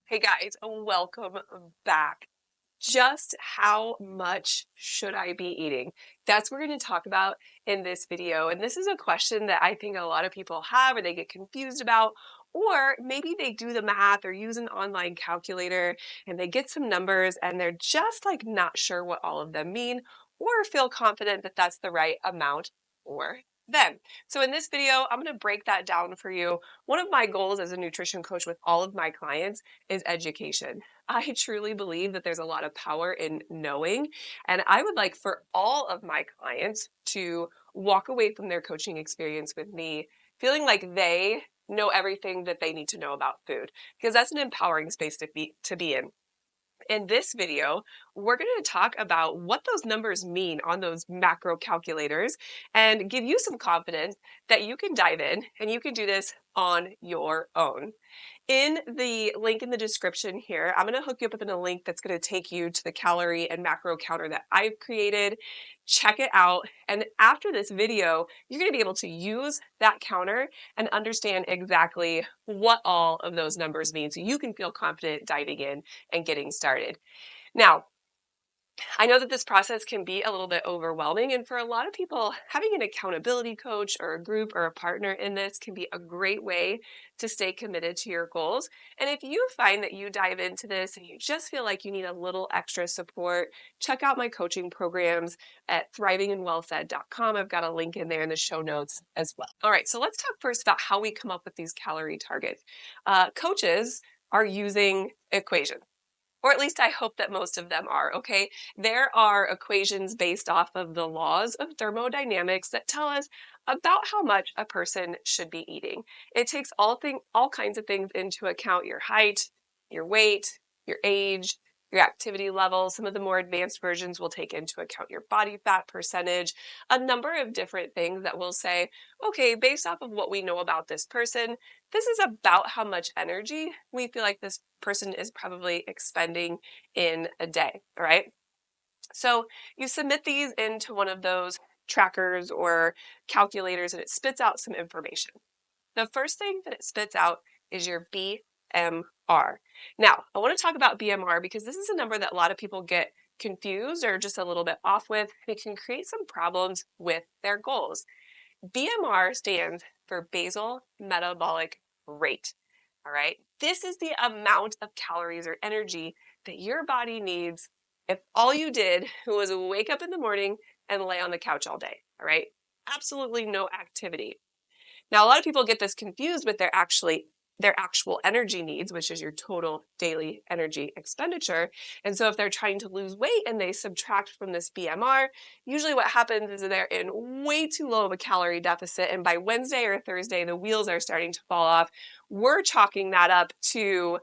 Hey guys, welcome back. Just how much should I be eating? That's what we're going to talk about in this video. And this is a question that I think a lot of people have or they get confused about, or maybe they do the math or use an online calculator and they get some numbers and they're just like not sure what all of them mean or feel confident that that's the right amount for them. So in this video, I'm going to break that down for you. One of my goals as a nutrition coach with all of my clients is education. I truly believe that there's a lot of power in knowing, and I would like for all of my clients to walk away from their coaching experience with me feeling like they know everything that they need to know about food, because that's an empowering space to be in. In this video, we're going to talk about what those numbers mean on those macro calculators and give you some confidence that you can dive in and you can do this on your own. In the link in the description here, I'm going to hook you up with a link that's going to take you to the calorie and macro counter that I've created. Check it out. And after this video, you're going to be able to use that counter and understand exactly what all of those numbers mean so you can feel confident diving in and getting started. Now, I know that this process can be a little bit overwhelming, and for a lot of people, having an accountability coach or a group or a partner in this can be a great way to stay committed to your goals. And if you find that you dive into this and you just feel like you need a little extra support, check out my coaching programs at thrivingandwellfed.com. I've got a link in there in the show notes as well. All right, so let's talk first about how we come up with these calorie targets. Coaches are using equations. Or at least I hope that most of them are, okay? There are equations based off of the laws of thermodynamics that tell us about how much a person should be eating. It takes all kinds of things into account: your height, your weight, your age, your activity level. Some of the more advanced versions will take into account your body fat percentage, a number of different things that will say, okay, based off of what we know about this person, this is about how much energy we feel like this person is probably expending in a day. All right. So you submit these into one of those trackers or calculators and it spits out some information. The first thing that it spits out is your BMR. Now, I want to talk about BMR because this is a number that a lot of people get confused or just a little bit off with. It can create some problems with their goals. BMR stands for basal metabolic rate. All right. This is the amount of calories or energy that your body needs if all you did was wake up in the morning and lay on the couch all day. All right. Absolutely no activity. Now, a lot of people get this confused with their actual energy needs, which is your total daily energy expenditure. And so if they're trying to lose weight and they subtract from this BMR, usually what happens is they're in way too low of a calorie deficit. And by Wednesday or Thursday, the wheels are starting to fall off. We're chalking that up to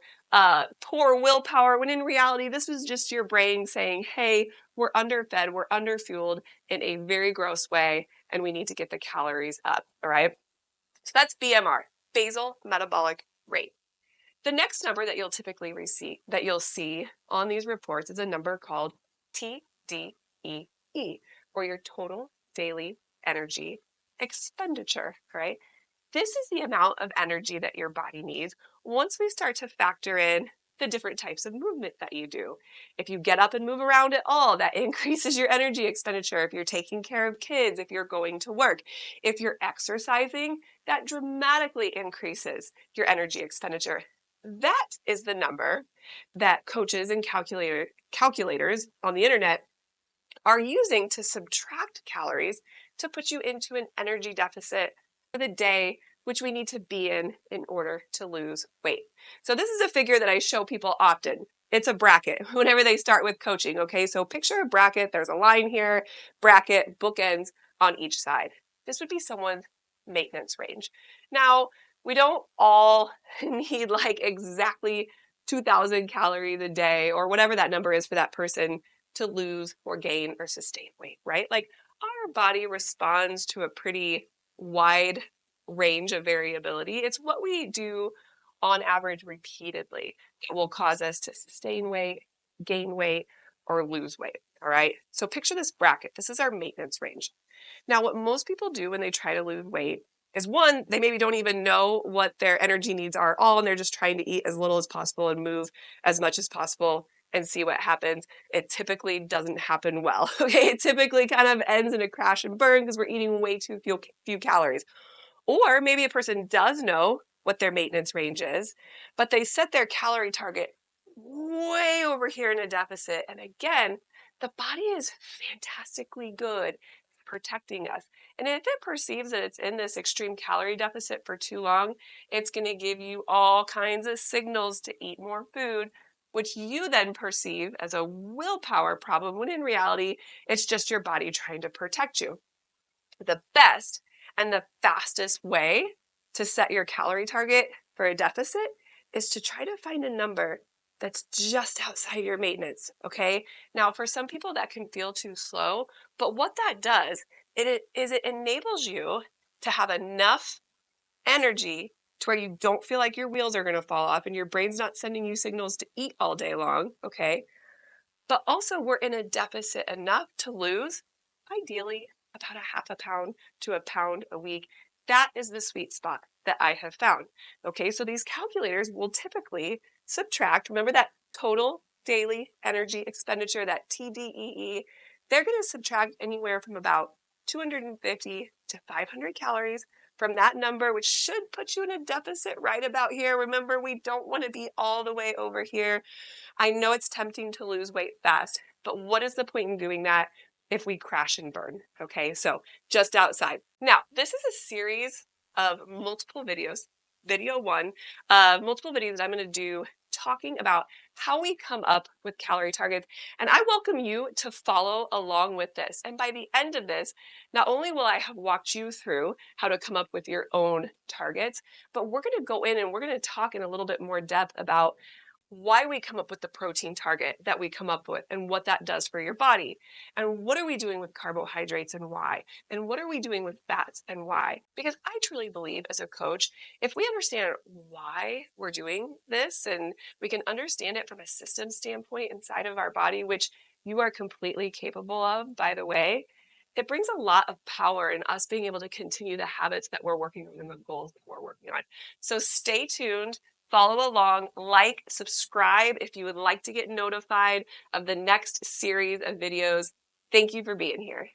poor willpower, when in reality, this was just your brain saying, hey, we're underfed, we're underfueled in a very gross way, and we need to get the calories up. All right. So that's BMR, basal metabolic rate. The next number that you'll typically see on these reports is a number called TDEE, or your total daily energy expenditure, right? This is the amount of energy that your body needs once we start to factor in the different types of movement that you do. If you get up and move around at all, that increases your energy expenditure. If you're taking care of kids, if you're going to work, if you're exercising, that dramatically increases your energy expenditure. That is the number that coaches and calculators on the internet are using to subtract calories to put you into an energy deficit for the day, which we need to be in order to lose weight. So this is a figure that I show people often. It's a bracket whenever they start with coaching, okay? So picture a bracket, there's a line here, bracket, bookends on each side. This would be someone's maintenance range. Now, we don't all need like exactly 2,000 calories a day or whatever that number is for that person to lose or gain or sustain weight, right? Like our body responds to a pretty wide range of variability. It's what we do on average repeatedly that will cause us to sustain weight, gain weight, or lose weight. All right. So picture this bracket. This is our maintenance range. Now, what most people do when they try to lose weight is one, they maybe don't even know what their energy needs are at all, and they're just trying to eat as little as possible and move as much as possible and see what happens. It typically doesn't happen well. Okay, it typically kind of ends in a crash and burn because we're eating way too few calories. Or maybe a person does know what their maintenance range is, but they set their calorie target way over here in a deficit. And again, the body is fantastically good at protecting us. And if it perceives that it's in this extreme calorie deficit for too long, it's going to give you all kinds of signals to eat more food, which you then perceive as a willpower problem, when in reality, it's just your body trying to protect you. The best and the fastest way to set your calorie target for a deficit is to try to find a number that's just outside your maintenance, okay? Now, for some people that can feel too slow, but what that does, it enables you to have enough energy to where you don't feel like your wheels are going to fall off and your brain's not sending you signals to eat all day long, okay? But also, we're in a deficit enough to lose, ideally, about a half a pound to a pound a week. That is the sweet spot that I have found. Okay, so these calculators will typically subtract, remember that total daily energy expenditure, that TDEE, they're going to subtract anywhere from about 250 to 500 calories from that number, which should put you in a deficit right about here. Remember, we don't want to be all the way over here. I know it's tempting to lose weight fast, but what is the point in doing that if we crash and burn? Okay, so just outside. Now, this is a series of multiple videos, video one, multiple videos that I'm going to do talking about how we come up with calorie targets. And I welcome you to follow along with this. And by the end of this, not only will I have walked you through how to come up with your own targets, but we're going to go in and we're going to talk in a little bit more depth about why we come up with the protein target that we come up with and what that does for your body. And what are we doing with carbohydrates and why? And what are we doing with fats and why? Because I truly believe as a coach, if we understand why we're doing this and we can understand it from a system standpoint inside of our body, which you are completely capable of, by the way, it brings a lot of power in us being able to continue the habits that we're working on and the goals that we're working on. So stay tuned. Follow along, like, subscribe if you would like to get notified of the next series of videos. Thank you for being here.